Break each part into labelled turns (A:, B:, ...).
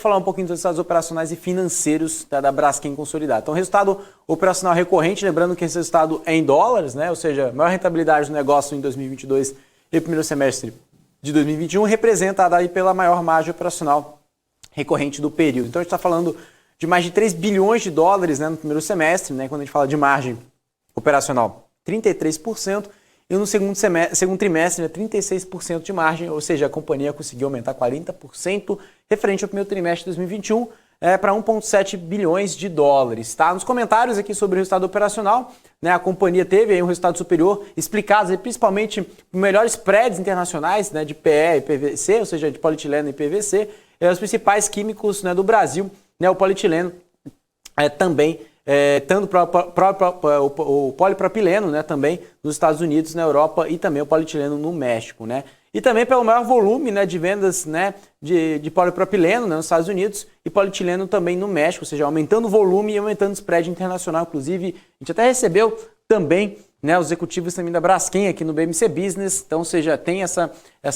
A: falar um pouquinho dos resultados operacionais e financeiros da Braskem consolidado. Então, resultado operacional recorrente, lembrando que esse resultado é em dólares, né? Ou seja, maior rentabilidade do negócio em 2022 e primeiro semestre de 2021, representada aí pela maior margem operacional recorrente do período. Então, a gente está falando de mais de 3 bilhões de dólares, né, no primeiro semestre, né? Quando a gente fala de margem operacional, 33%. E no segundo trimestre, 36% de margem, ou seja, a companhia conseguiu aumentar 40% referente ao primeiro trimestre de 2021 para 1,7 bilhões de dólares. Tá? Nos comentários aqui sobre o resultado operacional, né, a companhia teve aí um resultado superior, explicados aí, principalmente por melhores spreads internacionais, né, de PE e PVC, ou seja, de polietileno e PVC, os principais químicos, né, do Brasil, né, o polietileno também. Tanto o polipropileno, né, também nos Estados Unidos, na Europa e também o polietileno no México, né? E também pelo maior volume, né, de vendas, né, de polipropileno, né, nos Estados Unidos e polietileno também no México, ou seja, aumentando o volume e aumentando o spread internacional. Inclusive, a gente até recebeu também, né, os executivos também da Braskem aqui no BMC Business, então, ou seja, tem essa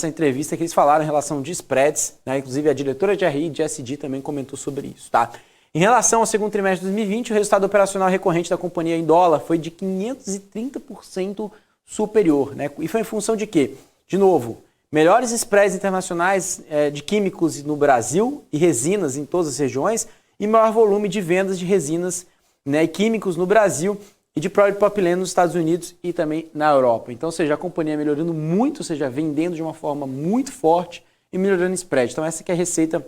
A: entrevista que eles falaram em relação de spreads, né? Inclusive a diretora de RI e de SD também comentou sobre isso, tá? Em relação ao segundo trimestre de 2020, o resultado operacional recorrente da companhia em dólar foi de 530% superior, né? E foi em função de quê? De novo, melhores spreads internacionais de químicos no Brasil e resinas em todas as regiões e maior volume de vendas de resinas, né, e químicos no Brasil e de polipropileno nos Estados Unidos e também na Europa. Então, ou seja, a companhia melhorando muito, ou seja, vendendo de uma forma muito forte e melhorando spread. Então, essa que é a receita.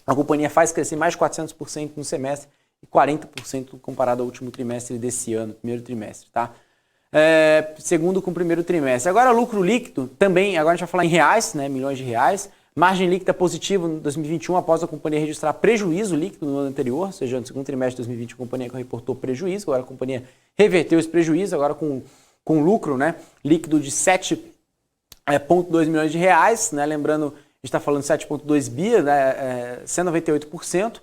A: A companhia faz crescer mais de 400% no semestre e 40% comparado ao último trimestre desse ano, primeiro trimestre, tá? Segundo com o primeiro trimestre. Agora, lucro líquido também, agora a gente vai falar em reais, né, milhões de reais. Margem líquida positiva em 2021 após a companhia registrar prejuízo líquido no ano anterior, ou seja, no segundo trimestre de 2020 a companhia reportou prejuízo, agora a companhia reverteu esse prejuízo, agora com lucro, né, líquido de 7,2 milhões de reais, né, lembrando... A gente está falando de 7,2 bi, né, 198%.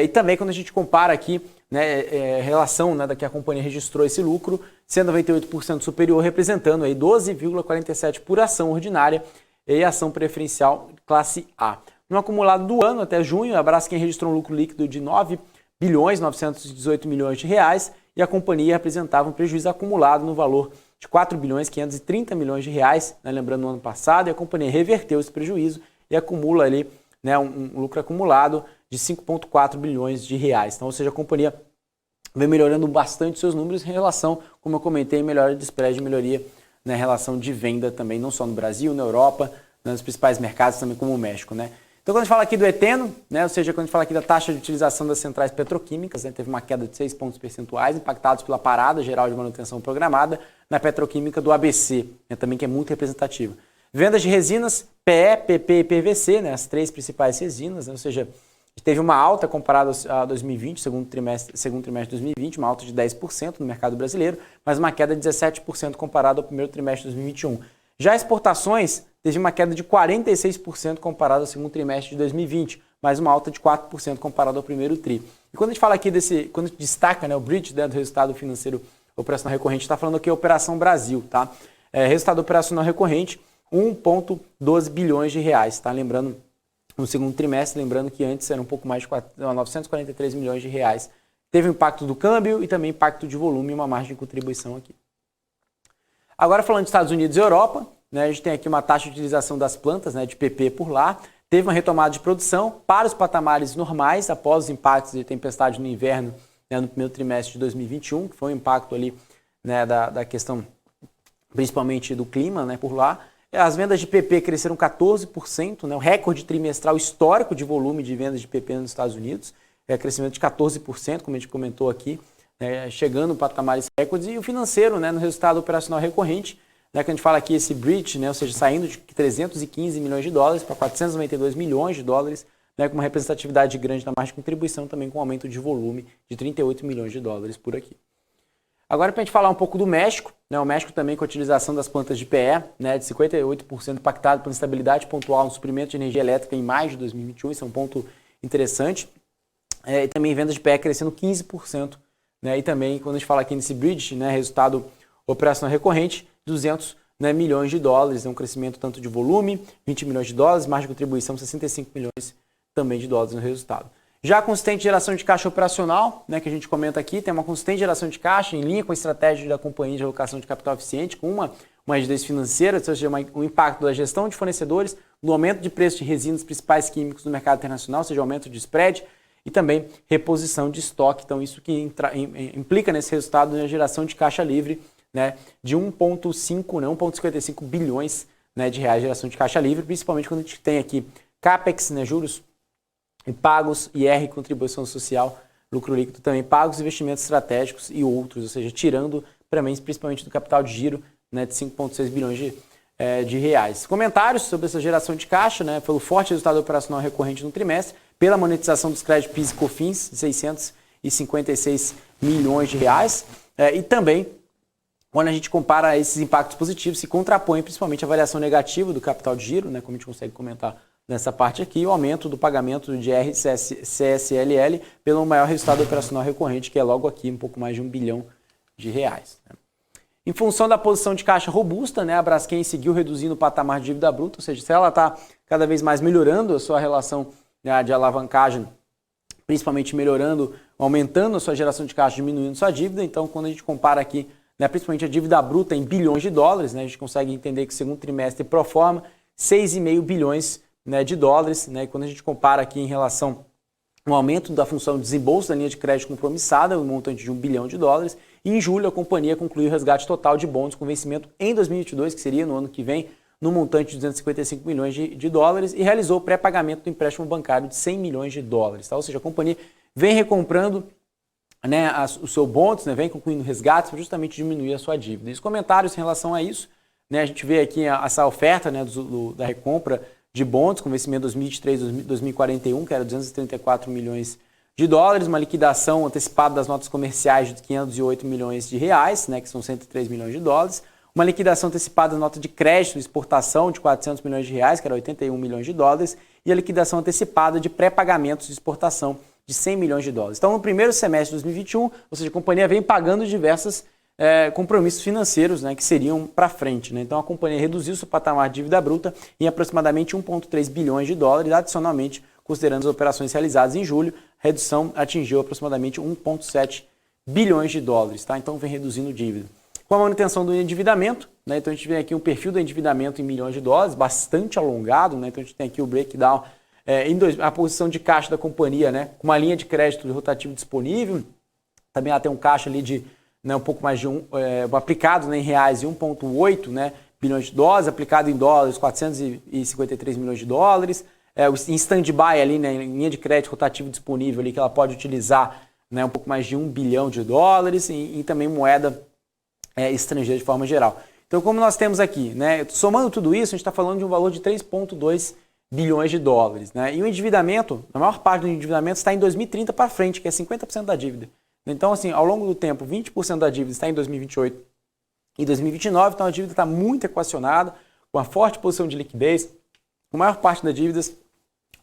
A: E também quando a gente compara aqui, né, relação, né, da que a companhia registrou esse lucro, 198% superior, representando aí 12,47 por ação ordinária e ação preferencial classe A. No acumulado do ano até junho, a Braskem registrou um lucro líquido de 9 bilhões 918 milhões de reais e a companhia apresentava um prejuízo acumulado no valor de 4 bilhões 530 milhões de reais, né, lembrando no ano passado, e a companhia reverteu esse prejuízo e acumula ali, né, um lucro acumulado de 5,4 bilhões de reais. Então, ou seja, a companhia vem melhorando bastante seus números em relação, como eu comentei, melhora de spread, melhoria na relação de venda também, não só no Brasil, na Europa, nos principais mercados também como o México, né? Então, quando a gente fala aqui do eteno, né, ou seja, quando a gente fala aqui da taxa de utilização das centrais petroquímicas, né, teve uma queda de 6 pontos percentuais, impactados pela parada geral de manutenção programada na petroquímica do ABC, né, também que é muito representativa. Vendas de resinas, PE, PP e PVC, né, as três principais resinas, né, ou seja, teve uma alta comparada a 2020, segundo trimestre de 2020, uma alta de 10% no mercado brasileiro, mas uma queda de 17% comparado ao primeiro trimestre de 2021. Já exportações teve uma queda de 46% comparado ao segundo trimestre de 2020, mas uma alta de 4% comparado ao primeiro tri. E quando a gente fala aqui quando a gente destaca, né, o bridge, né, do resultado financeiro operacional recorrente, está falando aqui a Operação Brasil, tá? Resultado operacional recorrente, 1,12 bilhões de reais, tá? Lembrando, no segundo trimestre, lembrando que antes era um pouco mais de 943 milhões de reais. Teve o impacto do câmbio e também impacto de volume e uma margem de contribuição aqui. Agora falando de Estados Unidos e Europa, né, a gente tem aqui uma taxa de utilização das plantas, né, de PP por lá. Teve uma retomada de produção para os patamares normais após os impactos de tempestade no inverno, né, no primeiro trimestre de 2021, que foi um impacto ali, né, da questão principalmente do clima, né, por lá. As vendas de PP cresceram 14%, né, o recorde trimestral histórico de volume de vendas de PP nos Estados Unidos, crescimento de 14%, como a gente comentou aqui, chegando em patamares recordes. E o financeiro, né, no resultado operacional recorrente, né, que a gente fala aqui esse bridge, né, ou seja, saindo de 315 milhões de dólares para 492 milhões de dólares, né, com uma representatividade grande na margem de contribuição, também com um aumento de volume de 38 milhões de dólares por aqui. Agora, para a gente falar um pouco do México, né, o México também com a utilização das plantas de PE, né, de 58% impactado por instabilidade pontual no suprimento de energia elétrica em maio de 2021, isso é um ponto interessante. E também vendas de PE crescendo 15%. Né, e também, quando a gente fala aqui nesse bridge, né, resultado operacional recorrente, 200, né, milhões de dólares, um crescimento tanto de volume, 20 milhões de dólares, margem de contribuição 65 milhões também de dólares no resultado. Já a consistente geração de caixa operacional, né, que a gente comenta aqui, tem uma consistente geração de caixa em linha com a estratégia da companhia de alocação de capital eficiente, com uma rigidez financeira, ou seja, um impacto da gestão de fornecedores, no aumento de preço de resinas principais químicos no mercado internacional, ou seja, aumento de spread, e também reposição de estoque. Então, isso que implica nesse resultado na geração de caixa livre, né, de 1,55 bilhões, né, de reais de geração de caixa livre, principalmente quando a gente tem aqui CAPEX, né, juros e pagos, IR, contribuição social, lucro líquido também, pagos, investimentos estratégicos e outros, ou seja, tirando principalmente do capital de giro, né, de 5,6 bilhões de reais. Comentários sobre essa geração de caixa, né, pelo forte resultado operacional recorrente no trimestre, pela monetização dos créditos PIS e COFINS, de 656 milhões de reais, e também, quando a gente compara esses impactos positivos, se contrapõe principalmente a variação negativa do capital de giro, né, como a gente consegue comentar nessa parte aqui, o aumento do pagamento de CSLL pelo maior resultado operacional recorrente, que é logo aqui, um pouco mais de 1 bilhão de reais. Em função da posição de caixa robusta, né, a Braskem seguiu reduzindo o patamar de dívida bruta, ou seja, se ela está cada vez mais melhorando a sua relação, né, de alavancagem, principalmente melhorando, aumentando a sua geração de caixa, diminuindo sua dívida, então quando a gente compara aqui, né, principalmente a dívida bruta em bilhões de dólares, né, a gente consegue entender que o segundo trimestre pro forma 6,5 bilhões, né, de dólares, né, quando a gente compara aqui em relação ao aumento da função de desembolso da linha de crédito compromissada, um montante de 1 bilhão de dólares, e em julho a companhia concluiu o resgate total de bônus com vencimento em 2022, que seria no ano que vem, no montante de 255 milhões de dólares, e realizou o pré-pagamento do empréstimo bancário de 100 milhões de dólares. Tá? Ou seja, a companhia vem recomprando, né, o seu bônus, né, vem concluindo resgates para justamente diminuir a sua dívida. E os comentários em relação a isso, né, a gente vê aqui essa oferta, né, da recompra de bônus com vencimento 2023 e 2041, que era 234 milhões de dólares, uma liquidação antecipada das notas comerciais de 508 milhões de reais, né, que são 103 milhões de dólares, uma liquidação antecipada da nota de crédito de exportação de 400 milhões de reais, que era 81 milhões de dólares, e a liquidação antecipada de pré-pagamentos de exportação de 100 milhões de dólares. Então, no primeiro semestre de 2021, ou seja, a companhia vem pagando diversos compromissos financeiros, né, que seriam para frente. Né? Então, a companhia reduziu seu patamar de dívida bruta em aproximadamente 1,3 bilhões de dólares, adicionalmente, considerando as operações realizadas em julho, a redução atingiu aproximadamente 1,7 bilhões de dólares. Tá? Então, vem reduzindo dívida. Com a manutenção do endividamento, né, então a gente vê aqui um perfil do endividamento em milhões de dólares, bastante alongado, né, então a gente tem aqui o breakdown, a posição de caixa da companhia, né, com uma linha de crédito rotativo disponível, também ela tem um caixa ali de, né, um pouco mais de aplicado, né, em reais de 1,8, né, bilhões de dólares, aplicado em dólares 453 milhões de dólares, em stand-by ali, né, em linha de crédito rotativo disponível ali que ela pode utilizar, né, um pouco mais de 1 bilhão de dólares e também moeda estrangeira de forma geral. Então, como nós temos aqui, né, somando tudo isso, a gente está falando de um valor de 3,2 bilhões de dólares. Né? E o endividamento, a maior parte do endividamento está em 2030 para frente, que é 50% da dívida. Então, assim, ao longo do tempo, 20% da dívida está em 2028 e 2029, então a dívida está muito equacionada, com uma forte posição de liquidez, com a maior parte das dívidas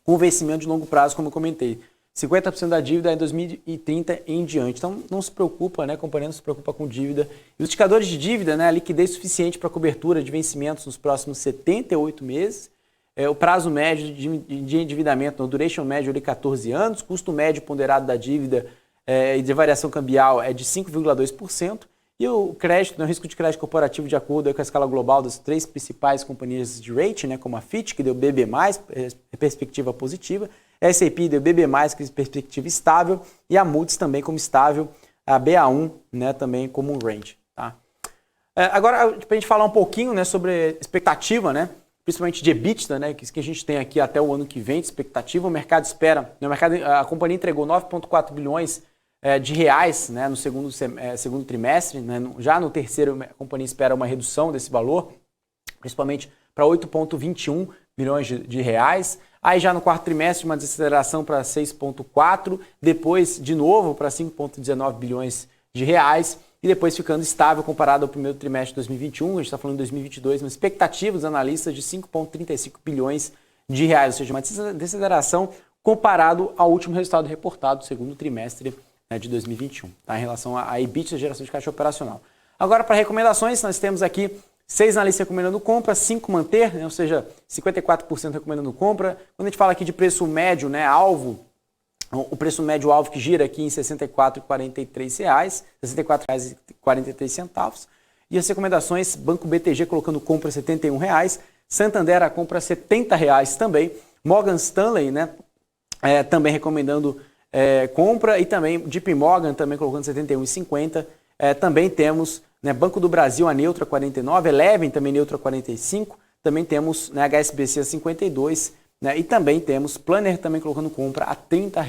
A: com vencimento de longo prazo, como eu comentei. 50% da dívida é em 2030 em diante. Então, não se preocupa, né? A companhia não se preocupa com dívida. E os indicadores de dívida, né? A liquidez suficiente para cobertura de vencimentos nos próximos 78 meses. O prazo médio de endividamento, o duration médio de 14 anos. Custo médio ponderado da dívida e de variação cambial é de 5,2%. E o crédito, né? O risco de crédito corporativo de acordo com a escala global das 3 principais companhias de rating, né? Como a Fitch, que deu BB+, perspectiva positiva. A S&P deu BB+, com perspectiva estável, e a Moody's também como estável, a Ba1, né, também como um range. Tá? Agora, para a gente falar um pouquinho, né, sobre expectativa, né, principalmente de EBITDA, né, que a gente tem aqui até o ano que vem de expectativa, o mercado espera, a companhia entregou 9,4 bilhões de reais, né, no segundo trimestre, né, já no terceiro a companhia espera uma redução desse valor, principalmente para 8,21 bilhões de reais. Aí já no quarto trimestre uma desaceleração para 6,4, depois de novo para 5,19 bilhões de reais e depois ficando estável comparado ao primeiro trimestre de 2021, a gente está falando de 2022, uma expectativa dos analistas de 5,35 bilhões de reais, ou seja, uma desaceleração comparado ao último resultado reportado, segundo trimestre, né, de 2021, tá, em relação à EBITDA, geração de caixa operacional. Agora, para recomendações, nós temos aqui 6 analistas recomendando compra, 5 manter, né? Ou seja, 54% recomendando compra. Quando a gente fala aqui de preço médio, né, alvo, o preço médio alvo que gira aqui em R$ 64,43, R$ 64,43. E as recomendações, Banco BTG colocando compra R$ 71, Santander a compra R$ 70 também, Morgan Stanley, né, também recomendando compra, e também JP Morgan também colocando R$ 71,50. Também temos, né, Banco do Brasil a neutra 49, Eleven também neutra 45, também temos, né, HSBC a 52, né, e também temos Planner também colocando compra a R$ 30.